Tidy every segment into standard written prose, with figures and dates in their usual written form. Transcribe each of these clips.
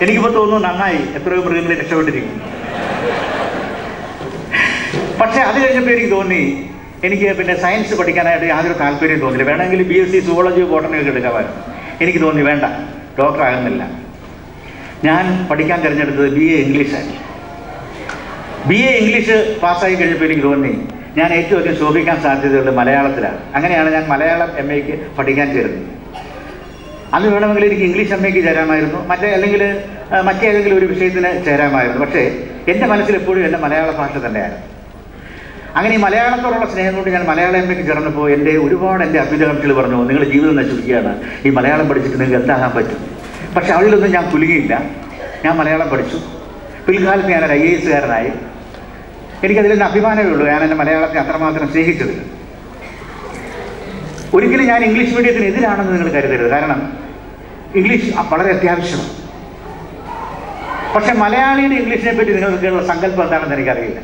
എനിക്കിപ്പോൾ തോന്നുന്നു നന്നായി, എത്രയോ മൃഗങ്ങളെ രക്ഷപ്പെട്ടിരിക്കും. പക്ഷെ അത് കഴിഞ്ഞപ്പോൾ എനിക്ക് തോന്നി എനിക്ക് പിന്നെ സയൻസ് പഠിക്കാനായിട്ട് യാതൊരു താല്പര്യം തോന്നില്ല. വേണമെങ്കിൽ BSc സുവോളജി ബോട്ടണിയൊക്കെ എടുക്കാമായിരുന്നു. എനിക്ക് തോന്നി വേണ്ട, ഡോക്ടർ ആകുന്നില്ല. ഞാൻ പഠിക്കാൻ തിരഞ്ഞെടുത്തത് BA ഇംഗ്ലീഷായി. BA ഇംഗ്ലീഷ് പാസ്സായി കഴിഞ്ഞപ്പോൾ എനിക്ക് തോന്നി ഞാൻ ഏറ്റവും അധികം ശോഭിക്കാൻ സാധ്യതയുള്ളത് മലയാളത്തിലാണ്. അങ്ങനെയാണ് ഞാൻ മലയാളം MAക്ക് പഠിക്കാൻ ചേരുന്നത്. അന്ന് വേണമെങ്കിൽ എനിക്ക് ഇംഗ്ലീഷ് MAക്ക് ചേരാമായിരുന്നു, അല്ലെങ്കിൽ മറ്റേതെങ്കിലും ഒരു വിഷയത്തിന് ചേരാമായിരുന്നു. പക്ഷേ എൻ്റെ മനസ്സിലെപ്പോഴും എൻ്റെ മലയാള ഭാഷ തന്നെയായിരുന്നു. അങ്ങനെ ഈ മലയാളത്തോടുള്ള സ്നേഹം കൊണ്ട് ഞാൻ മലയാളം MAക്ക് ചേർന്നപ്പോൾ എൻ്റെ അഭ്യുതകാംക്ഷികൾ പറഞ്ഞു, നിങ്ങൾ ജീവിതം നശിപ്പിക്കുകയാണ്, ഈ മലയാളം പഠിച്ചിട്ട് നിങ്ങൾക്ക് എന്താകാൻ പറ്റും. പക്ഷെ അതിലൊന്നും ഞാൻ കുലുങ്ങിയില്ല. ഞാൻ മലയാളം പഠിച്ചു. പിൽക്കാലത്ത് ഞാനൊരു IAS-കാരനായി. എനിക്കതിലൊന്നും അഭിമാനമേ ഉള്ളൂ. ഞാൻ എൻ്റെ മലയാളത്തെ അത്രമാത്രം സ്നേഹിച്ചതില്ല. ഒരിക്കലും ഞാൻ ഇംഗ്ലീഷ് മീഡിയത്തിന് എതിരാണെന്ന് നിങ്ങൾ കരുതരുത്. കാരണം ഇംഗ്ലീഷ് വളരെ അത്യാവശ്യമാണ്. പക്ഷെ മലയാളിയുടെ ഇംഗ്ലീഷിനെ പറ്റി നിങ്ങൾക്കുള്ള സങ്കല്പം എന്താണെന്ന് എനിക്കറിയില്ല.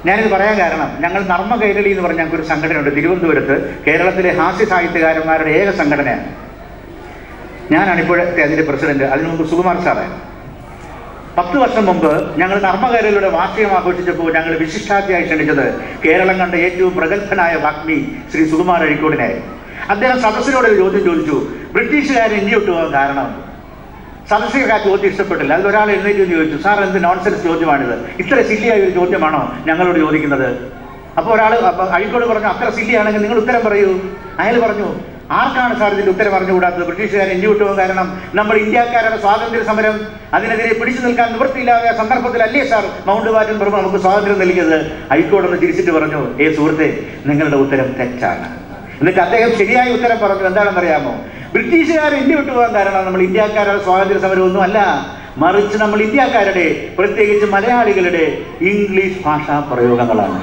ഞാനിത് പറയാൻ കാരണം, ഞങ്ങൾ നർമ്മ കൈരളി എന്ന് പറഞ്ഞ ഞങ്ങൾക്കൊരു സംഘടനയുണ്ട് തിരുവനന്തപുരത്ത്. കേരളത്തിലെ ഹാസ്യ സാഹിത്യകാരന്മാരുടെ ഏക സംഘടനയാണ്. ഞാനാണ് ഇപ്പോഴത്തെ അതിൻ്റെ പ്രസിഡന്റ്. അതിനു മുമ്പ് സുകുമാർ സാറായിരുന്നു. 10 വർഷം മുമ്പ് ഞങ്ങൾ നർമ്മ കൈരളിയുടെ വാർഷികം ആഘോഷിച്ചപ്പോൾ ഞങ്ങൾ വിശിഷ്ടാതിഥിയായി ക്ഷണിച്ചത് കേരളം കണ്ട ഏറ്റവും പ്രഗത്ഭനായ വാഗ്മി ശ്രീ സുകുമാർ അഴീക്കോടിനായിരുന്നു. അദ്ദേഹം സദസ്സിനോട് ഒരു ചോദ്യം ചോദിച്ചു, ബ്രിട്ടീഷുകാരെ ഇന്ത്യ വിട്ടുപോകാൻ കാരണം. സദസ്യർക്ക് ആ ചോദ്യം ഇഷ്ടപ്പെട്ടില്ല. അതിലൊരാൾ എഴുന്നേറ്റ് ചോദിച്ചു, സാർ എന്ത് നോൺസെൻസ് ചോദ്യമാണിത്, ഇത്ര സില്ലിയായ ഒരു ചോദ്യമാണോ ഞങ്ങളോട് ചോദിക്കുന്നത്? അപ്പോൾ അഴീക്കോട് പറഞ്ഞു, അത്ര സില്ലിയാണെങ്കിൽ നിങ്ങൾ ഉത്തരം പറയൂ. അയാൾ പറഞ്ഞു, ആർക്കാണ് സാർ ഇതിൻ്റെ ഉത്തരം അറിഞ്ഞുകൂടാത്തത്? ബ്രിട്ടീഷുകാരെ ഇന്ത്യ വിട്ടുപോകാൻ കാരണം നമ്മൾ ഇന്ത്യക്കാരുടെ സ്വാതന്ത്ര്യ സമരം അതിനെതിരെ പിടിച്ചു നിൽക്കാൻ നിവൃത്തിയില്ലാതെ സന്ദർഭത്തിലല്ലേ സാർ മൗണ്ട് ബാറ്റൻ പ്രഭു നമുക്ക് സ്വാതന്ത്ര്യം നൽകിയത്? അഴീക്കോടൊന്ന് തിരിച്ചിട്ട് പറഞ്ഞു, സുഹൃത്തെ, നിങ്ങളുടെ ഉത്തരം തെറ്റാണ്. എന്നിട്ട് അദ്ദേഹം ശരിയായ ഉത്തരം പറഞ്ഞു. എന്താണെന്നറിയാമോ? ബ്രിട്ടീഷുകാർ ഇന്ത്യ വിട്ടുപോകാൻ കാരണം നമ്മൾ ഇന്ത്യക്കാരുടെ സ്വാതന്ത്ര്യ സമരമൊന്നും അല്ല, മറിച്ച് നമ്മൾ ഇന്ത്യക്കാരുടെ, പ്രത്യേകിച്ച് മലയാളികളുടെ ഇംഗ്ലീഷ് ഭാഷാ പ്രയോഗങ്ങളാണ്.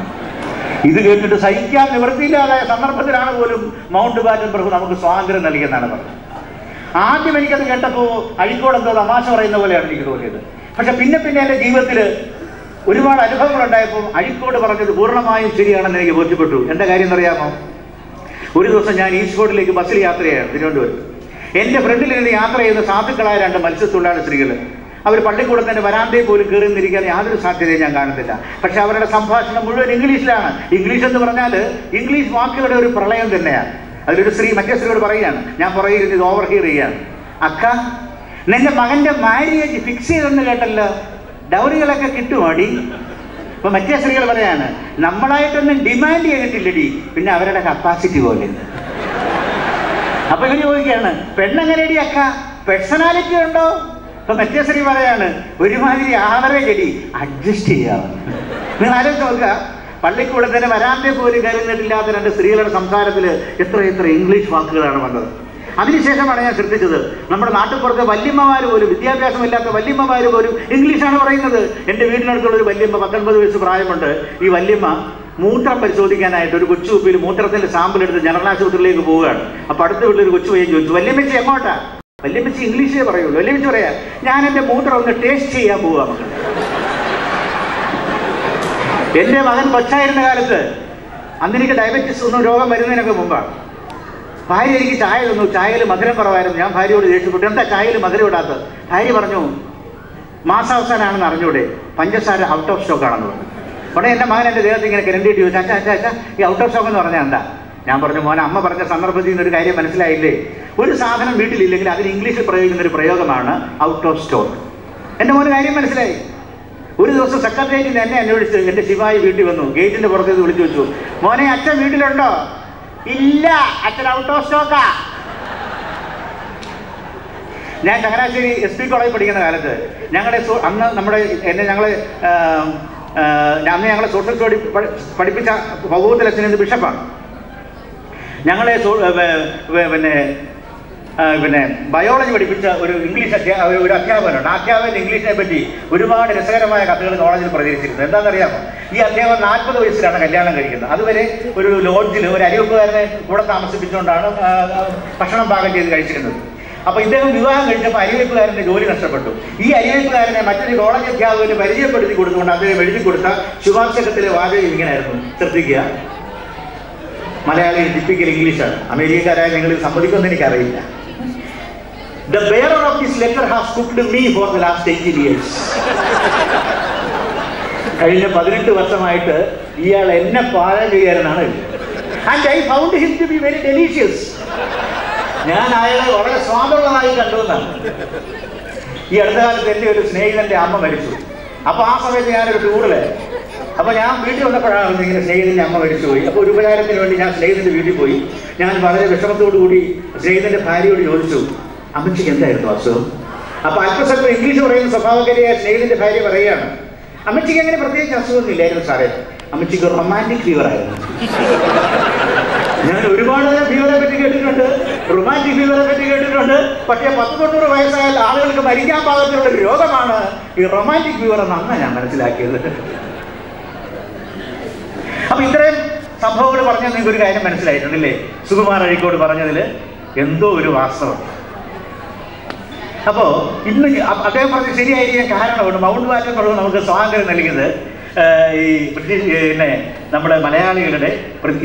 ഇത് കേട്ടിട്ട് സഹിക്കാൻ നിവൃത്തിയില്ലാതായ സന്ദർഭത്തിലാണ് പോലും മൗണ്ട് ബാറ്റൻ പ്രഭു നമുക്ക് സ്വാതന്ത്ര്യം നൽകിയെന്നാണ് പറഞ്ഞത്. ആദ്യം എനിക്കത് കേട്ടപ്പോൾ അഴീക്കോട് എന്തോ തമാശ പറയുന്ന പോലെയാണ് എനിക്ക് തോന്നിയത്. പക്ഷെ പിന്നെ എൻ്റെ ജീവിതത്തിൽ ഒരുപാട് അനുഭവങ്ങൾ ഉണ്ടായപ്പോൾ അഴീക്കോട് പറഞ്ഞത് പൂർണ്ണമായും ശരിയാണെന്ന് എനിക്ക് ബോധ്യപ്പെട്ടു. എന്താ കാര്യം എന്നറിയാമോ? ഒരു ദിവസം ഞാൻ ഈസ്റ്റ്കോട്ടിലേക്ക് ബസ്സിൽ യാത്രയാണ് തിരുവനന്തപുരത്ത്. എൻ്റെ ഫ്രണ്ടിൽ നിന്ന് യാത്ര ചെയ്യുന്ന സാധുക്കളായ 2 മത്സ്യത്തൊഴിലാളി സ്ത്രീകൾ. അവർ പള്ളിക്കൂടത്തിൻ്റെ വരാന്തയിൽ പോലും കയറി നിന്നിരിക്കാൻ യാതൊരു സാധ്യതയും ഞാൻ കാണുന്നില്ല. പക്ഷെ അവരുടെ സംഭാഷണം മുഴുവൻ ഇംഗ്ലീഷിലാണ്. ഇംഗ്ലീഷ് എന്ന് പറഞ്ഞാൽ ഇംഗ്ലീഷ് വാക്കുകളുടെ ഒരു പ്രളയം തന്നെയാണ്. അതിലൊരു സ്ത്രീ മറ്റേ സ്ത്രീയോട് പറയുകയാണ്, ഞാൻ പുറകിരുന്ന് ഇത് ഓവർ ഹിയർ ചെയ്യുകയാണ്, അക്ക നിന്റെ മകൻ്റെ മാര്യേജ് ഫിക്സ് ചെയ്തെന്ന് കേട്ടല്ലോ, ഡൗറികളൊക്കെ കിട്ടുമോടി? അപ്പൊ മറ്റേ സ്ത്രീകൾ പറയാണ്, നമ്മളായിട്ടൊന്നും ഡിമാൻഡ് ചെയ്തിട്ടില്ലടി, പിന്നെ അവരുടെ കപ്പാസിറ്റി പോലെ. അപ്പൊ ഇവര് ചോദിക്കുകയാണ്, പെണ്ണെങ്ങനെയടി അക്ക, പേഴ്സണാലിറ്റി ഉണ്ടോ? അപ്പൊ മറ്റേ സ്ത്രീ പറയാണ്, ഒരുമാതിരി ആവറേജ് അടി, അഡ്ജസ്റ്റ് ചെയ്യാവുന്ന. നിങ്ങൾ ആലോചിച്ച് നോക്കുക, പള്ളിക്കൂടത്തിന് വരാന്തേ പോലും കരുന്നിട്ടില്ലാത്ത 2 സ്ത്രീകളുടെ സംസാരത്തിൽ എത്ര ഇംഗ്ലീഷ് വാക്കുകളാണ് വന്നത്. അതിനുശേഷമാണ് ഞാൻ ശ്രദ്ധിച്ചത്, നമ്മുടെ നാട്ടിൻപുറത്തെ വല്യമ്മമാർ പോലും, വിദ്യാഭ്യാസമില്ലാത്ത വല്യമ്മമാർ പോലും ഇംഗ്ലീഷാണ് പറയുന്നത്. എൻ്റെ വീടിനടുത്തുള്ളൊരു വല്യമ്മ, 19 വയസ്സ് പ്രായമുണ്ട്. ഈ വല്യമ്മ മൂത്രം പരിശോധിക്കാനായിട്ട് ഒരു കൊച്ചു കുപ്പിയിൽ മൂത്രത്തിൻ്റെ സാമ്പിൾ എടുത്ത് ജനറൽ ആശുപത്രിയിലേക്ക് പോവുകയാണ്. അപ്പോൾ അടുത്ത വീട്ടിലൊരു കൊച്ചു പയ്യൻ ചോദിച്ചു, വല്യമ്മച്ചി എങ്ങോട്ടാ? വല്യമ്മച്ചി ഇംഗ്ലീഷേ പറയുള്ളൂ. വല്യമ്മച്ചി പറയാ, ഞാൻ എൻ്റെ മൂത്രം ഒന്ന് ടേസ്റ്റ് ചെയ്യാൻ പോവുക. എൻ്റെ മകൻ കൊച്ചായിരുന്ന കാലത്ത്, അന്ന് എനിക്ക് ഡയബറ്റീസ് ഒന്നും രോഗം വരുന്നതിനൊക്കെ മുമ്പാണ്, ഭാര്യ എനിക്ക് ചായ തന്നു. ചായയിൽ മധുരം കുറവായിരുന്നു. ഞാൻ ഭാര്യയോട് ദേഷ്യപ്പെട്ടു, എന്താ ചായയിൽ മധുരം ഇടാത്തത്? ഭാര്യ പറഞ്ഞു, മാസാവസാനാണെന്ന് അറിഞ്ഞൂടെ, പഞ്ചസാര ഔട്ട് ഓഫ് സ്റ്റോക്ക് ആണെന്ന് പറഞ്ഞു. ഉടനെ എൻ്റെ മകൻ എൻ്റെ ദേഹത്ത് ഇങ്ങനെ കരണ്ടിയിട്ട് ചോദിച്ചു, അച്ഛാ ഈ ഔട്ട് ഓഫ് സ്റ്റോക്ക് എന്ന് പറഞ്ഞാൽ എന്താ? ഞാൻ പറഞ്ഞു, മോനെ, അമ്മ പറഞ്ഞ സന്ദർഭത്തിൽ നിന്നൊരു കാര്യം മനസ്സിലായില്ലേ? ഒരു സാധനം വീട്ടിലില്ലെങ്കിൽ അതിന് ഇംഗ്ലീഷിൽ പ്രയോഗിക്കുന്ന ഒരു പ്രയോഗമാണ് ഔട്ട് ഓഫ് സ്റ്റോക്ക്. എൻ്റെ മോന് കാര്യം മനസ്സിലായി. ഒരു ദിവസം സെക്രട്ടേറിയറ്റിൽ നിന്ന് എന്നെ അന്വേഷിച്ച് എൻ്റെ ശിവായി വീട്ടിൽ വന്നു. ഗേറ്റിൻ്റെ പുറത്തേക്ക് വിളിച്ചു വെച്ചു, മോനെ, അച്ഛൻ വീട്ടിലുണ്ടോ? ഇല്ല, അച്ഛൻ ഔട്ട് ഓഫ് സ്റ്റോക്കാ. ഞാൻ ചങ്ങനാശ്ശേരി SP കോളേജിൽ പഠിക്കുന്ന കാലത്ത് ഞങ്ങളുടെ ഞങ്ങളെ സോഷ്യൽ സ്റ്റഡി പഠിപ്പിച്ച ഭഗവതലക്ഷൻ എന്ന ബിഷപ്പാണ്. ഞങ്ങളെ പിന്നെ ബയോളജി പഠിപ്പിച്ച ഒരു അധ്യാപകനുണ്ട്. ആ അധ്യാപകൻ ഇംഗ്ലീഷിനെ പറ്റി ഒരുപാട് രസകരമായ കഥകൾ കോളേജിൽ പ്രചരിച്ചിരുന്നു. എന്താണെന്നറിയാമോ? ഈ അധ്യാപകൻ 40 വയസ്സിലാണ് കല്യാണം കഴിക്കുന്നത്. അതുവരെ ഒരു ലോഡ്ജിൽ ഒരു അരിവെപ്പുകാരനെ കൂടെ താമസിപ്പിച്ചുകൊണ്ടാണ് ഭക്ഷണം പാകം ചെയ്ത് കഴിച്ചിരുന്നത്. അപ്പോൾ ഇദ്ദേഹം വിവാഹം കഴിച്ചപ്പോൾ അരിവെപ്പുകാരൻ്റെ ജോലി നഷ്ടപ്പെട്ടു. ഈ അരിവെപ്പുകാരനെ മറ്റൊരു കോളേജ് അധ്യാപകന് പരിചയപ്പെടുത്തി കൊടുത്തുകൊണ്ട് അദ്ദേഹം എഴുതി കൊടുത്ത ശുപാർശകത്തിലെ വാചകം ഇങ്ങനെയായിരുന്നു, ശ്രദ്ധിക്കുക. മലയാളി ടിപ്പിക്കൽ ഇംഗ്ലീഷാണ്. അമേരിക്കക്കാരായ നിങ്ങൾ സമ്മതിക്കുമെന്ന് എനിക്കറിയില്ല. The bearer of this letter has cooked me for the last 18 years. കഴിഞ്ഞ 18 വർഷമായിട്ട് ഇയാൾ എന്നെ പാചകം ചെയ്യാനാണ്. And I found him to be very delicious. ഞാൻ അയാളെ വളരെ സ്വാദുള്ളതായി കണ്ടുവെന്നാണ്. ഈ അടുത്ത കാലത്ത് എൻ്റെ ഒരു സ്നേഹിതൻ്റെ അമ്മ മരിച്ചു. അപ്പോൾ ആ സമയത്ത് ഞാനൊരു ടൂറില്, അപ്പോൾ ഞാൻ വീട്ടിൽ വന്നപ്പോഴാണ് ഇങ്ങനെ സ്നേഹിതൻ്റെ അമ്മ മരിച്ചുപോയി. അപ്പോൾ ഒരു ഉപകാരത്തിന് വേണ്ടി ഞാൻ സ്നേഹിതൻ്റെ വീട്ടിൽ പോയി. ഞാൻ വളരെ വിഷമത്തോടുകൂടി സ്നേഹിതൻ്റെ ഭാര്യയോട് ചോദിച്ചു, അമ്മച്ചിക്ക് എന്തായിരുന്നു അസുഖം? അപ്പോൾ അല്പസ്വല്പം ഇംഗ്ലീഷ് പറയുന്ന സ്വഭാവക്കാരിയായ സ്നേഹിതൻ്റെ ഭാര്യ പറയുകയാണ്, അമ്മച്ചിക്ക് അങ്ങനെ പ്രത്യേകിച്ച് അസുഖമൊന്നും ഇല്ലായിരുന്നു സാറേ, അമ്മച്ചിക്ക് റൊമാൻറ്റിക് ഫീവർ ആയിരുന്നു. ഞാൻ ഒരുപാട് ഫീവറെ പറ്റി കേട്ടിട്ടുണ്ട്, റൊമാൻറ്റിക് ഫീവറെ പറ്റി കേട്ടിട്ടുണ്ട്. പക്ഷേ 10-90 വയസ്സായാൽ ആളുകൾക്ക് മരിക്കാൻ പാകത്തിലുള്ള ഒരു രോഗമാണ് ഈ റൊമാൻറ്റിക് ഫീവർ എന്ന് അന്നാണ് ഞാൻ മനസ്സിലാക്കിയത്. അപ്പൊ ഇത്രയും സംഭവങ്ങൾ പറഞ്ഞാൽ നിങ്ങൾക്ക് ഒരു കാര്യം മനസ്സിലായിട്ടുണ്ടല്ലേ? സുകുമാർ അഴീക്കോട് പറഞ്ഞതിൽ എന്തോ ഒരു വാസ്തവം. അപ്പോൾ ഇന്ന് അദ്ദേഹം പറഞ്ഞ് ശരിയായിരിക്കാൻ കാരണമുണ്ട്. മൗണ്ട് ബാറ്റൻ എന്നുള്ളത് നമുക്ക് സ്വാതന്ത്ര്യം നൽകിയത് ഈ പിന്നെ നമ്മുടെ മലയാളികളുടെ,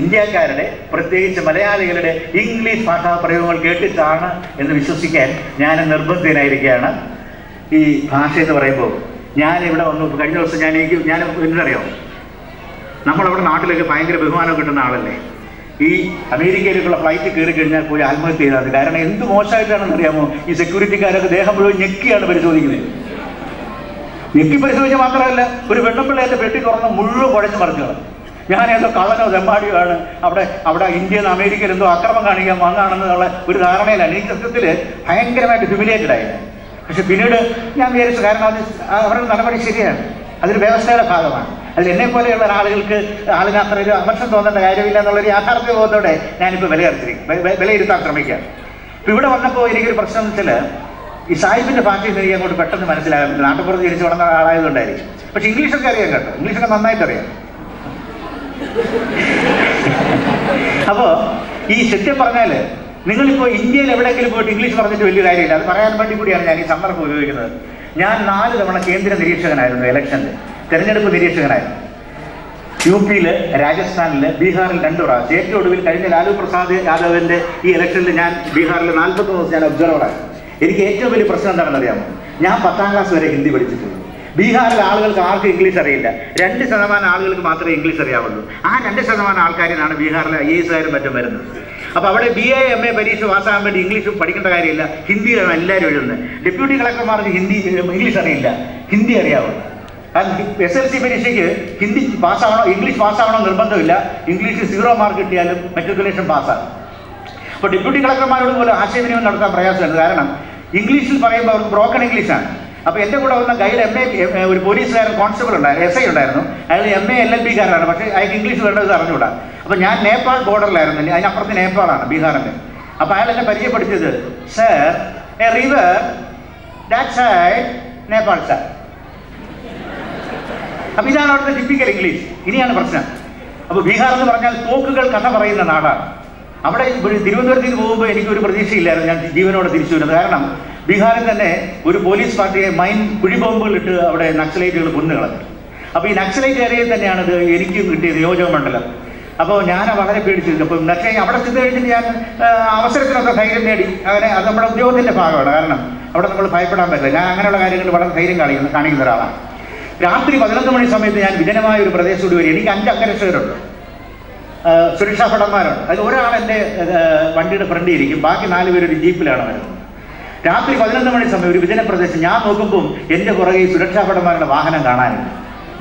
ഇന്ത്യക്കാരുടെ, പ്രത്യേകിച്ച് മലയാളികളുടെ ഇംഗ്ലീഷ് ഭാഷാ പ്രയോഗങ്ങൾ കേട്ടിട്ടാണ് എന്ന് വിശ്വസിക്കാൻ ഞാൻ നിർബന്ധിതനായിരിക്കുകയാണ്. ഈ ഭാഷ എന്ന് പറയുമ്പോൾ ഞാൻ ഇവിടെ വന്നു. കഴിഞ്ഞ ദിവസം ഞാൻ എന്നറിയാം, നമ്മളവിടെ നാട്ടിലൊക്കെ ഭയങ്കര ബഹുമാനം കിട്ടുന്ന ആളല്ലേ. ഈ അമേരിക്കയിലേക്കുള്ള ഫ്ലൈറ്റ് കയറി കഴിഞ്ഞാൽ പോയി ആത്മഹത്യ ചെയ്താൽ, കാരണം എന്ത് മോശമായിട്ടാണെന്ന് അറിയാമോ? ഈ സെക്യൂരിറ്റിക്കാരൊക്കെ ദേഹം മുഴുവൻ ഞെക്കിയാണ് പരിശോധിക്കുന്നത്. ഞെക്കി പരിശോധിച്ചാൽ മാത്രമല്ല, ഒരു വെണ്ണപ്പിള്ളേൻ്റെ പെട്ടി തുറന്ന് മുഴുവൻ കുഴച്ച് മറിഞ്ഞു. ഞാനേതോ കള്ളനോ തെമ്മാടിയോ ആണ് അവിടെ ഇന്ത്യയിൽ നിന്ന് അമേരിക്കയിൽ എന്തോ അക്രമം കാണിക്കാൻ വന്നാണെന്നുള്ള ഒരു ധാരണയിലാണ്. എനിക്ക് സത്യത്തിൽ ഭയങ്കരമായിട്ട് ഹ്യൂമിലിയേറ്റഡ് ആയത്. പക്ഷെ പിന്നീട് ഞാൻ വിചാരിച്ചു, കാരണം അവരുടെ നടപടി ശരിയാണ്, അതൊരു വ്യവസ്ഥയുടെ ഭാഗമാണ്. അതിൽ എന്നെ പോലെയുള്ള ആളുകൾക്ക് അത്ര ഒരു അമർഷം തോന്നേണ്ട കാര്യമില്ല എന്നുള്ളൊരു യാഥാർത്ഥ്യ ബോധത്തോടെ ഞാനിപ്പോൾ വിലയിരുത്താൻ ശ്രമിക്കുകയാണ്. ഇപ്പം ഇവിടെ വന്നപ്പോൾ എനിക്കൊരു പ്രശ്നം എന്ന് വെച്ചാൽ, ഈ സാഹിബിൻ്റെ ഭാഷയിൽ എനിക്ക് അങ്ങോട്ട് പെട്ടെന്ന് മനസ്സിലാകാൻ പറ്റില്ല. നാട്ടുപുറത്ത് ജനിച്ച് വളർന്ന ആളായതുകൊണ്ടായിരിക്കും. പക്ഷെ ഇംഗ്ലീഷൊക്കെ അറിയാം കേട്ടോ, ഇംഗ്ലീഷൊക്കെ നന്നായിട്ട് അറിയാം. അപ്പോൾ ഈ സത്യം പറഞ്ഞാൽ, നിങ്ങളിപ്പോൾ ഇന്ത്യയിൽ എവിടെയെങ്കിലും പോയിട്ട് ഇംഗ്ലീഷ് പറഞ്ഞിട്ട് വലിയ കാര്യമില്ല. അത് പറയാൻ വേണ്ടി കൂടിയാണ് ഞാൻ ഈ സന്ദർഭം ഉപയോഗിക്കുന്നത്. ഞാൻ 4 തവണ കേന്ദ്ര നിരീക്ഷകനായിരുന്നു, ഇലക്ഷൻ്റെ തെരഞ്ഞെടുപ്പ് നിരീക്ഷകനായിരുന്നു. UP-യിൽ, രാജസ്ഥാനിൽ, ബീഹാറിൽ 2 പ്രാവശ്യം. ഏറ്റവും ഒടുവിൽ കഴിഞ്ഞ ലാലു പ്രസാദ് യാദവിൻ്റെ ഈ ഇലക്ഷനിൽ ഞാൻ ബീഹാറിൽ 40 ദിവസം ഞാൻ ഒബ്സർവറായി. എനിക്ക് ഏറ്റവും വലിയ പ്രശ്നം എന്താണെന്ന് അറിയാമോ? ഞാൻ 10ാം ക്ലാസ് വരെ ഹിന്ദി പഠിച്ചിട്ടുള്ളൂ. ബീഹാറിലെ ആളുകൾക്ക് ആർക്കും ഇംഗ്ലീഷ് അറിയില്ല. 2% ആളുകൾക്ക് മാത്രമേ ഇംഗ്ലീഷ് അറിയാവുള്ളൂ. ആ 2% ആൾക്കാരിനാണ് ബീഹാറിലെ IAS മറ്റും വരുന്നത്. അപ്പോൾ അവിടെ BA MA പരീക്ഷ പാസ്സാകാൻ വേണ്ടി ഇംഗ്ലീഷ് പഠിക്കേണ്ട കാര്യമില്ല, ഹിന്ദിയിലാണ് എല്ലാവരും എഴുതുന്നത്. ഡെപ്യൂട്ടി കളക്ടർമാർക്ക് ഇംഗ്ലീഷ് അറിയില്ല, ഹിന്ദി അറിയാവുള്ളൂ. SLC പരീക്ഷയ്ക്ക് ഹിന്ദി പാസ്സാവണോ ഇംഗ്ലീഷ് പാസ്സാവണോ നിർബന്ധമില്ല. ഇംഗ്ലീഷ് 0 മാർക്ക് കിട്ടിയാലും മെട്രിക്കുലേഷൻ പാസ്സാകും. അപ്പോൾ ഡെപ്യൂട്ടി കളക്ടർമാരോട് പോലും ആശയവിനിമയം നടത്താൻ പ്രയാസമുണ്ട്. കാരണം ഇംഗ്ലീഷിൽ പറയുമ്പോൾ അവർക്ക് ബ്രോക്കൺ ഇംഗ്ലീഷാണ്. അപ്പോൾ എൻ്റെ കൂടെ വന്ന ഗൈഡ് MA ഒരു പോലീസുകാരൻ കോൺസ്റ്റബിൾ ഉണ്ടായിരുന്നു, SI ഉണ്ടായിരുന്നു. അയാൾ MA LLB-കാരനാണ്. പക്ഷേ അയാൾക്ക് ഇംഗ്ലീഷ് വേണ്ടത് അറിഞ്ഞുകൂടാ. അപ്പോൾ ഞാൻ നേപ്പാൾ ബോർഡറിലായിരുന്നു, അതിനപ്പുറത്ത് നേപ്പാളാണ്, ബീഹാറിൻ്റെ. അപ്പോൾ അയാൾ എന്നെ പരിചയപ്പെടുത്തിയത്, sir A river that side Nepal sir. അപ്പോൾ ഇതാണ് അവിടുത്തെ ടിപ്പിക്കൽ ഇംഗ്ലീഷ്. ഇനിയാണ് പ്രശ്നം. അപ്പോൾ ബീഹാർ എന്ന് പറഞ്ഞാൽ തോക്കുകൾ കഥ പറയുന്ന നാടാണ്. അവിടെ തിരുവനന്തപുരത്തേക്ക് പോകുമ്പോൾ എനിക്കൊരു പ്രതീക്ഷയില്ലായിരുന്നു ഞാൻ ജീവനോടെ തിരിച്ചു വരുന്നത്. കാരണം ബീഹാറിൽ തന്നെ ഒരു പോലീസ് പാർട്ടിയെ കുഴിബോംബുകളിട്ട് അവിടെ നക്സലൈറ്റുകൾ കൊന്നുകളഞ്ഞു. അപ്പോൾ ഈ നക്സലൈറ്റ് ഏരിയയിൽ തന്നെയാണ് ഇത് എനിക്ക് കിട്ടിയ നിയോജക മണ്ഡലം. അപ്പോൾ ഞാൻ വളരെ പേടിച്ചിരുന്നു. അപ്പം പക്ഷേ അവിടെ ചെന്ന് കഴിഞ്ഞിട്ട് ഞാൻ അവസരത്തിനൊക്കെ ധൈര്യം നേടി. അങ്ങനെ അത് നമ്മുടെ ഉദ്യോഗത്തിൻ്റെ ഭാഗമാണ്. കാരണം അവിടെ നമ്മൾ ഭയപ്പെടാൻ പറ്റില്ല. ഞാൻ അങ്ങനെയുള്ള കാര്യങ്ങൾ വളരെ ധൈര്യം കാണിക്കുന്ന ഒരാളാണ്. രാത്രി 11 മണി സമയത്ത് ഞാൻ വിജനമായ ഒരു പ്രദേശത്തോട് വരും. എനിക്ക് 5 അംഗരക്ഷകരുണ്ട്, സുരക്ഷാ ഭടന്മാരുണ്ട്. അതിൽ ഒരാൾ എൻ്റെ വണ്ടിയുടെ ഫ്രണ്ടിൽ ഇരിക്കും, ബാക്കി 4 പേര് ഒരു ജീപ്പിലാണ് വരുന്നത്. രാത്രി 11 മണി സമയം ഒരു വിജന പ്രദേശം. ഞാൻ നോക്കുമ്പം എൻ്റെ പുറകെ ഈ സുരക്ഷാ ഭടന്മാരുടെ വാഹനം കാണാനില്ല.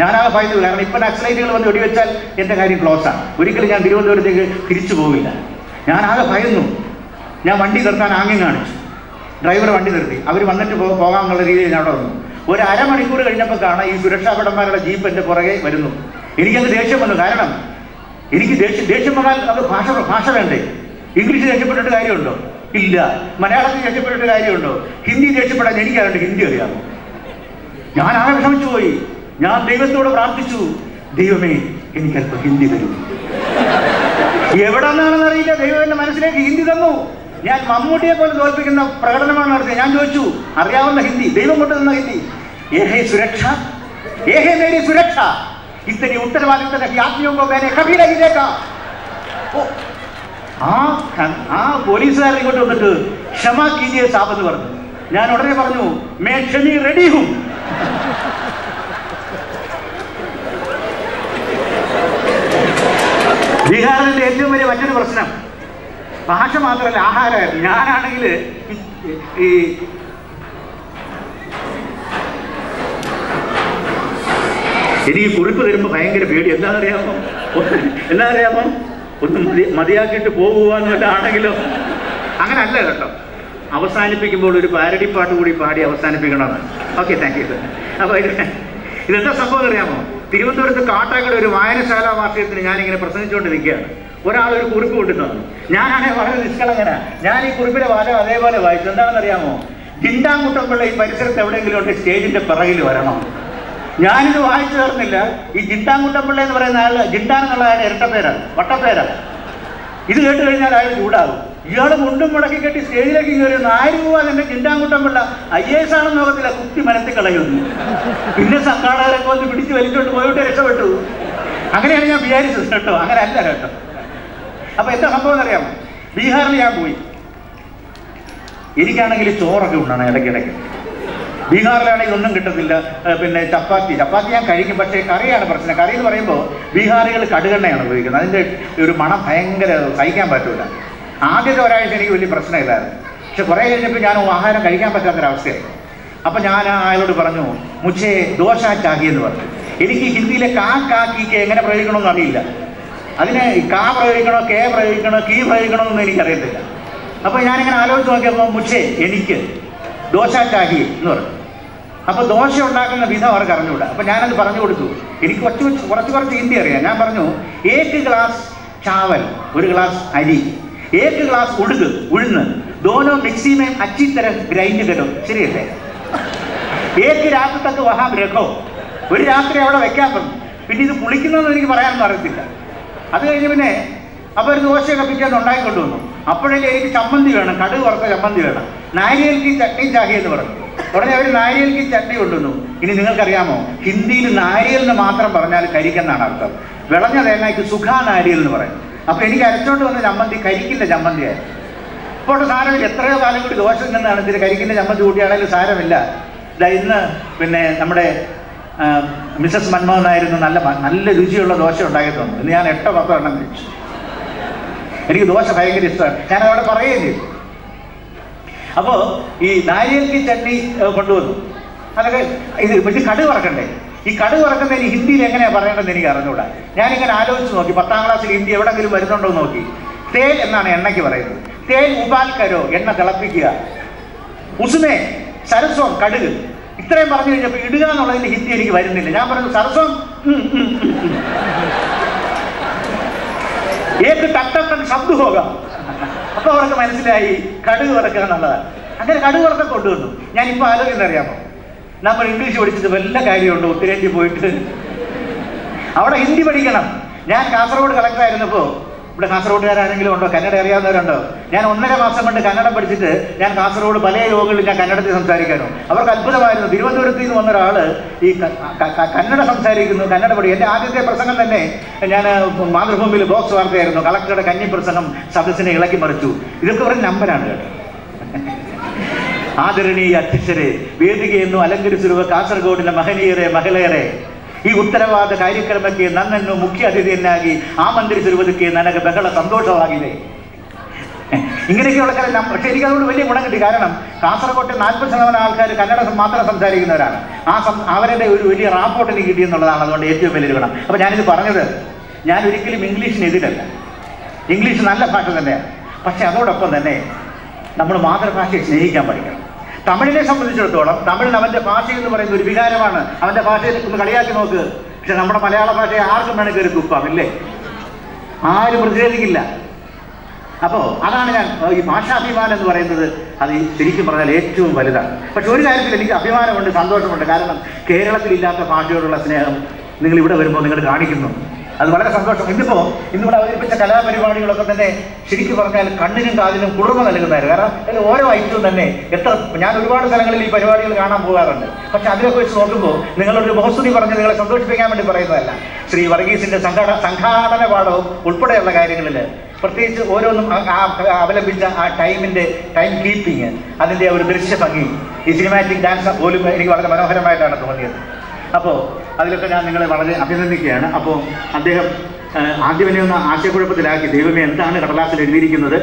ഞാനാകെ ഭയന്നു. കാരണം ഇപ്പം നക്സലൈറ്റുകൾ വന്ന് വെടിവെച്ചാൽ എൻ്റെ കാര്യം ക്ലോസാണ്. ഒരിക്കലും ഞാൻ തിരുവനന്തപുരത്തേക്ക് തിരിച്ചു പോകില്ല. ഞാനാകെ ഭയന്നു. ഞാൻ വണ്ടി നിർത്താൻ ആംഗ്യം കാണിച്ചു. ഡ്രൈവർ വണ്ടി നിർത്തി. അവർ വന്നിട്ട് പോകാമെന്നുള്ള രീതിയിൽ ഞാൻ അവിടെ വന്നു. ഒരു അരമണിക്കൂർ കഴിഞ്ഞപ്പോൾ കാണാം ഈ സുരക്ഷാ ഭടന്മാരുടെ ജീപ്പ് എൻ്റെ പുറകെ വരുന്നു. എനിക്കത് ദേഷ്യം വന്നു. കാരണം എനിക്ക് ദേഷ്യം വന്നാൽ അത് ഭാഷ വേണ്ടേ? ഇംഗ്ലീഷ് ദേഷ്യപ്പെട്ടിട്ട് കാര്യമുണ്ടോ? ഇല്ല. മലയാളത്തിൽ ദേഷ്യപ്പെട്ടിട്ട് കാര്യമുണ്ടോ? ഹിന്ദി ദേഷ്യപ്പെടാൻ എനിക്കറിയാണ്ട് ഹിന്ദി അറിയാമോ? ഞാൻ ആകെ വിഷമിച്ചു പോയി. ഞാൻ ദൈവത്തോട് പ്രാർത്ഥിച്ചു, ദൈവമേ എനിക്കല്പം ഹിന്ദി തരൂ. എവിടെ നിന്നാണെന്ന് അറിയില്ല, ദൈവം എൻ്റെ മനസ്സിലേക്ക് ഹിന്ദി തന്നു. ഞാൻ മമ്മൂട്ടിയെ പോലെ തോൽപ്പിക്കുന്ന പ്രകടനമാണ് നടത്തിയത്. ഞാൻ ചോദിച്ചു, അറിയാവുന്ന ഹിന്ദി, ദൈവം കൊണ്ട് തന്ന ഹിന്ദി. ഏഹേ സുരക്ഷ, ഏഹേ മേരി സുരക്ഷ, ഇത്തനി ഉത്തരവാദിത്തം യാത്രികോ മേനെ കഭി നഹീ ദേഖാ. ആ പോലീസുകാരൻ ഇങ്ങോട്ട് വന്നിട്ട് ക്ഷമ കീജിയെ സാബ് എന്ന് പറഞ്ഞു. ഞാൻ ഉടനെ പറഞ്ഞു മേ ക്ഷമി റെഡി ഹും. ബീഹാറിന്റെ ഏറ്റവും വലിയ മറ്റൊരു പ്രശ്നം ഭാഷ മാത്രമല്ല, ആഹാരമായിരുന്നു. ഞാനാണെങ്കിൽ ഈ എനിക്ക് കുറിപ്പ് തരുമ്പോൾ ഭയങ്കര പേടി. എന്താണെന്നറിയാമോ ഒന്ന് മതിയാക്കിയിട്ട് പോകുവാന്ന് വല്ലതാണെങ്കിലോ. അങ്ങനെ അല്ല കേട്ടോ. അവസാനിപ്പിക്കുമ്പോൾ ഒരു പാരഡി പാട്ട് കൂടി പാടി അവസാനിപ്പിക്കണമെന്ന്. Okay, thank you. അപ്പോൾ ഇതെന്താ സംഭവം അറിയാമോ? തിരുവനന്തപുരത്ത് കാട്ടാക്കട ഒരു വായനശാല വാർഷികത്തിന് ഞാനിങ്ങനെ പ്രസംഗിച്ചുകൊണ്ട് നിൽക്കുകയാണ്. ഒരാളൊരു കുറിപ്പ് കൊണ്ടു തന്നു. ഞാനാണെങ്കിൽ വളരെ നിഷ്കളങ്കനാ. ഞാൻ ഈ കുറിപ്പിലെ വാചകം അതേപോലെ വായിച്ചു. എന്താണെന്നറിയാമോ? ജിണ്ടാങ്കുട്ടമ്പിള്ള ഈ പരിസരത്ത് എവിടെയെങ്കിലും ഉണ്ട്, സ്റ്റേജിന്റെ പിറകിൽ വരണം. ഞാനിത് വായിച്ചു തീർന്നില്ല. ഈ ജിണ്ടാങ്കുട്ടമ്പിള്ള എന്ന് പറയുന്ന ആൾ, ജിണ്ടാൻ എന്നുള്ള ആളുടെ ഇരട്ടപ്പേരാണ്, വട്ടപ്പേരാണ്. ഇത് കേട്ട് കഴിഞ്ഞാൽ അയാൾ ചൂടാകും. ഇയാൾ മുണ്ടും മുടക്കി കെട്ടി സ്റ്റേജിലേക്ക് കയറി 1000 രൂപ തന്നെ ജിണ്ടാങ്കുട്ടമ്പിള്ള IAS ആണെന്ന് നോക്കത്തില്ല, കുത്തി മനസ്സിൽ കളയുന്നു. പിന്നെ സംഘാടകരൊക്കെ വന്ന് പിടിച്ച് വലിച്ചോണ്ട് പോയിട്ട് രക്ഷപ്പെട്ടു. അങ്ങനെയാണ് ഞാൻ വിചാരിച്ചത് കേട്ടോ. അങ്ങനെ അല്ല കേട്ടോ. അപ്പൊ എന്താ സംഭവം എന്നറിയാമോ? ബീഹാറിൽ ഞാൻ പോയി. എനിക്കാണെങ്കിൽ ചോറൊക്കെ ഉണ്ടാണ് ഇടയ്ക്കിടയ്ക്ക്. ബീഹാറിലാണെങ്കിൽ ഒന്നും കിട്ടത്തില്ല. പിന്നെ ചപ്പാത്തി ഞാൻ കഴിക്കും, പക്ഷേ കറിയാണ് പ്രശ്നം. കറി എന്ന് പറയുമ്പോൾ ബീഹാറികൾ കടുകെണ്ണയാണ് ഉപയോഗിക്കുന്നത്. അതിൻ്റെ ഒരു മണം ഭയങ്കര സഹിക്കാൻ പറ്റില്ല. ആദ്യത്തെ ഒരാഴ്ച എനിക്ക് വലിയ പ്രശ്നമില്ലായിരുന്നു. പക്ഷെ കുറേ കഴിഞ്ഞപ്പോൾ ഞാൻ ആഹാരം കഴിക്കാൻ പറ്റാത്തൊരവസ്ഥയായി. അപ്പം ഞാൻ അയാളോട് പറഞ്ഞു, മുച്ചേ ദോശ ചാക്കി എന്ന് പറഞ്ഞു. എനിക്ക് ഹിന്ദിയിലെ കാക്കിക്ക് എങ്ങനെ പ്രയോഗിക്കണമെന്ന് അറിയില്ല. അതിന് കാ പ്രയോഗിക്കണോ, കെ പ്രയോഗിക്കണോ, കീ പ്രയോഗിക്കണമെന്നൊന്നും എനിക്കറിയത്തില്ല. അപ്പോൾ ഞാനിങ്ങനെ ആലോചിച്ച് നോക്കിയപ്പോൾ മുച്ചേ എനിക്ക് ദോശ ചാഹി എന്ന് പറഞ്ഞു. അപ്പോൾ ദോശ ഉണ്ടാക്കുന്ന വിധം അവർക്ക് അറിഞ്ഞുകൂടാ. അപ്പോൾ ഞാനത് പറഞ്ഞു കൊടുത്തു. എനിക്ക് കുറച്ച് ഹിന്ദി അറിയാം. ഞാൻ പറഞ്ഞു, 1 ഗ്ലാസ് ചാവൽ, 1 ഗ്ലാസ് അരി, 1 ഗ്ലാസ് ഉഴുന്ന്, ദോനോ മിക്സി മേ അച്ചി തരം ഗ്രൈൻഡ് കരോ. ശരിയല്ലേ? 1 രാത്രി തക്ക് വഹാം രഖോ. ഒരു രാത്രി അവിടെ വെക്കാൻ പറഞ്ഞു. പിന്നെ ഇത് പുളിക്കുന്നതെന്ന് എനിക്ക് പറയാനൊന്നും അറിയത്തില്ല. അത് കഴിഞ്ഞ് പിന്നെ അപ്പോൾ ഒരു ദോശയൊക്കെ പിറ്റേന്ന് ഉണ്ടാക്കിക്കൊണ്ട് വന്നു. അപ്പോഴേക്കും എനിക്ക് ചമ്മന്തി വേണം, കടുക് വറുത്ത ചമ്മന്തി വേണം. നാരിയൽ കി ചട്നി ചാഹി എന്ന് പറഞ്ഞു. ഉടനെ അവർ നാരിയൽ കി ചട്നി കൊണ്ടുവന്നു. ഇനി നിങ്ങൾക്കറിയാമോ, ഹിന്ദിയിൽ നാരിയൽ എന്ന് മാത്രം പറഞ്ഞാൽ കരിക്കെന്നാണ് അർത്ഥം. വിളഞ്ഞ തേങ്ങയ്ക്ക് സുഖാ നാരിയൽ എന്ന് പറയും. അപ്പോൾ എനിക്ക് അരച്ചോണ്ട് വന്ന ചമ്മന്തി കരിക്കിൻ്റെ ചമ്മന്തിയായിരുന്നു. ഇപ്പോൾ സാരമില്ല, എത്രയോ കാലം കൂടി ദോശ നിന്നാണ് ഇതിന് കരിക്കിൻ്റെ ചമ്മന്തി കൂട്ടിയാണെങ്കിലും സാരമില്ല. ഇന്ന് പിന്നെ നമ്മുടെ മിസസ് മൻമോഹൻ ആയിരുന്നു നല്ല രുചിയുള്ള ദോശ ഉണ്ടാക്കി തന്നു. ഇന്ന് ഞാൻ 8-10 എണ്ണം കഴിച്ചു. എനിക്ക് ദോശ ഭയങ്കര ഇഷ്ടമാണ്. ഞാനവിടെ പറയുകയും ചെയ്തു. അപ്പോൾ ഈ നാരിയൽ കി ചട്നി കൊണ്ടുവന്നു. അതൊക്കെ ഇത് കടുക് വറക്കണ്ടേ? ഈ കടുക് വറക്കുന്നതിന് ഹിന്ദിയിൽ എങ്ങനെയാണ് പറയേണ്ടതെന്ന് എനിക്ക് അറിഞ്ഞുകൂടാ. ഞാനിങ്ങനെ ആലോചിച്ച് നോക്കി. 10ാം ക്ലാസ്സിൽ ഹിന്ദി എവിടെങ്കിലും വരുന്നുണ്ടോ എന്ന് നോക്കി. തേൽ എന്നാണ് എണ്ണയ്ക്ക് പറയുന്നത്. തേൽ ഉപാൽ കരോ, എണ്ണ തിളപ്പിക്കുക. ഉസ്മേ സരസ്വം, കടുക്. ഇത്രയും പറഞ്ഞു കഴിഞ്ഞപ്പോൾ ഇടുക എന്നുള്ളതിൻ്റെ ഹിന്ദി എനിക്ക് വരുന്നില്ല. ഞാൻ പറഞ്ഞു സരസ്വം ഏത് ടട്ടൻ ശബ്ദം പോകാം. അപ്പോൾ അവർക്ക് മനസ്സിലായി കടുക് വറക്കുക എന്നുള്ളതാണ്. അങ്ങനെ കടുക് വറക്കം കൊണ്ടുവന്നു. ഞാനിപ്പോൾ ആലോചിക്കുന്നറിയാമോ, നമ്മൾ ഇംഗ്ലീഷ് പഠിച്ചിട്ട് വല്ല കാര്യമുണ്ടോ? ഉത്തരേന്ത്യ പോയിട്ട് അവിടെ ഹിന്ദി പഠിക്കണം. ഞാൻ കാസർഗോഡ് കളക്ടറായിരുന്നപ്പോൾ, ഇവിടെ കാസർഗോഡുകാരെങ്കിലും ഉണ്ടോ, കന്നഡ അറിയാവുന്നവരുണ്ടോ? ഞാൻ 1.5 മാസം കൊണ്ട് കന്നഡം പഠിച്ചിട്ട് ഞാൻ കാസർഗോഡ് പല യോഗങ്ങളിൽ ഞാൻ കന്നഡത്തിൽ സംസാരിക്കാനും അവർക്ക് അത്ഭുതമായിരുന്നു. തിരുവനന്തപുരത്ത് നിന്ന് വന്ന ഒരാൾ ഈ കന്നഡ സംസാരിക്കുന്നു, കന്നഡ പഠിക്കും. എൻ്റെ ആദ്യത്തെ പ്രസംഗം തന്നെ ഞാൻ മാതൃഭൂമിയിൽ ബോക്സ് വാർത്തയായിരുന്നു. കളക്ടറുടെ കന്നി പ്രസംഗം സദസ്സിനെ ഇളക്കി മറിച്ചു. ഇതൊക്കെ ഒരു നമ്പരാണ് കേട്ടോ. ಆದರಣೀಯ ಅಧ್ಯಕ್ಷರೇ, ವೇದಿಕೆಯನ್ನು ಅಲಂಕರಿಸಿರುವ ಕಾಸರಗೋಡಿನ ಮಹನೀಯರೇ, ಮಹಿಳೆಯರೇ, ಈ ಉತ್ತರವಾದ ಕಾರ್ಯಕ್ರಮಕ್ಕೆ ನನ್ನನ್ನು ಮುಖ್ಯ ಅತಿಥಿಯನ್ನಾಗಿ ಆಮಂತ್ರಿಸಿರುವುದಕ್ಕೆ ನನಗೆ ಬಹಳ ಸಂತೋಷವಾಗಿದೆ. ഇങ്ങനെയൊക്കെയുള്ള കാര്യം. പക്ഷേ എനിക്കതുകൊണ്ട് വലിയ ഗുണം കിട്ടി. കാരണം കാസർഗോട്ടെ 40% ആൾക്കാർ കന്നഡ മാത്രം സംസാരിക്കുന്നവരാണ്. അവരുടെ ഒരു വലിയ റാപ്പോർട്ട് എനിക്ക് കിട്ടിയെന്നുള്ളതാണ് അതുകൊണ്ട് ഏറ്റവും വലിയൊരു ഗുണം. അപ്പോൾ ഞാനിത് പറഞ്ഞത്, ഞാൻ ഒരിക്കലും ഇംഗ്ലീഷിനെതിരല്ല. ഇംഗ്ലീഷ് നല്ല ഭാഷ തന്നെയാണ്. പക്ഷെ അതോടൊപ്പം തന്നെ നമ്മൾ മാതൃഭാഷയെ സ്നേഹിക്കാൻ പഠിക്കണം. തമിഴിനെ സംബന്ധിച്ചിടത്തോളം തമിഴിന് അവൻ്റെ ഭാഷ എന്ന് പറയുന്ന ഒരു വികാരമാണ്. അവൻ്റെ ഭാഷയെ ഒന്ന് കളിയാക്കി നോക്ക്. പക്ഷെ നമ്മുടെ മലയാള ഭാഷയെ ആർക്കും വേണമെങ്കിൽ ഒരു തുപ്പാം, ഇല്ലേ? ആരും പ്രതിഷേധിക്കില്ല. അപ്പോൾ അതാണ് ഞാൻ ഈ ഭാഷാഭിമാനം എന്ന് പറയുന്നത്. അത് ശരിക്കും പറഞ്ഞാൽ ഏറ്റവും വലുതാണ്. പക്ഷെ ഒരു കാര്യത്തിൽ എനിക്ക് അഭിമാനമുണ്ട്, സന്തോഷമുണ്ട്. കാരണം കേരളത്തിലില്ലാത്ത ഭാഷയോടുള്ള സ്നേഹം നിങ്ങൾ ഇവിടെ വരുമ്പോൾ നിങ്ങൾ കാണിക്കുന്നു. അത് വളരെ സന്തോഷം. ഇന്നിവിടെ അവതരിപ്പിച്ച കലാപരിപാടികളൊക്കെ തന്നെ ശരിക്കും പറഞ്ഞാൽ കണ്ണിനും കാതിനും കുളിർമ നൽകുന്നതായിരുന്നു. കാരണം അതിൽ ഓരോ ഐറ്റവും തന്നെ ഞാൻ ഒരുപാട് സ്ഥലങ്ങളിൽ ഈ പരിപാടികൾ കാണാൻ പോകാറുണ്ട്. പക്ഷെ അതിലൊക്കെ വെച്ച് നോക്കുമ്പോൾ നിങ്ങളൊരു ബഹുസ്തുതി പറഞ്ഞ് നിങ്ങളെ സന്തോഷിപ്പിക്കാൻ വേണ്ടി പറയുന്നതല്ല. ശ്രീ വർഗീസിന്റെ സംഘാടന പാഠവും ഉൾപ്പെടെയുള്ള കാര്യങ്ങളിൽ പ്രത്യേകിച്ച് ഓരോന്നും അവലംബിച്ച ആ ടൈം കീപ്പിങ്, അതിൻ്റെ ഒരു ദൃശ്യഭംഗി, ഈ സിനിമാറ്റിക് ഡാൻസ് പോലും എനിക്ക് വളരെ മനോഹരമായിട്ടാണ് തോന്നിയത്. അപ്പോൾ അതിലൊക്കെ ഞാൻ നിങ്ങളെ വളരെ അഭിനന്ദിക്കുകയാണ്. അപ്പോൾ അദ്ദേഹം ആദ്യം എന്നെ ഒന്ന് ആശയക്കുഴപ്പത്തിലാക്കി, ദൈവമേ എന്താണ് കടലാസിൽ എഴുതിയിരിക്കുന്നത്,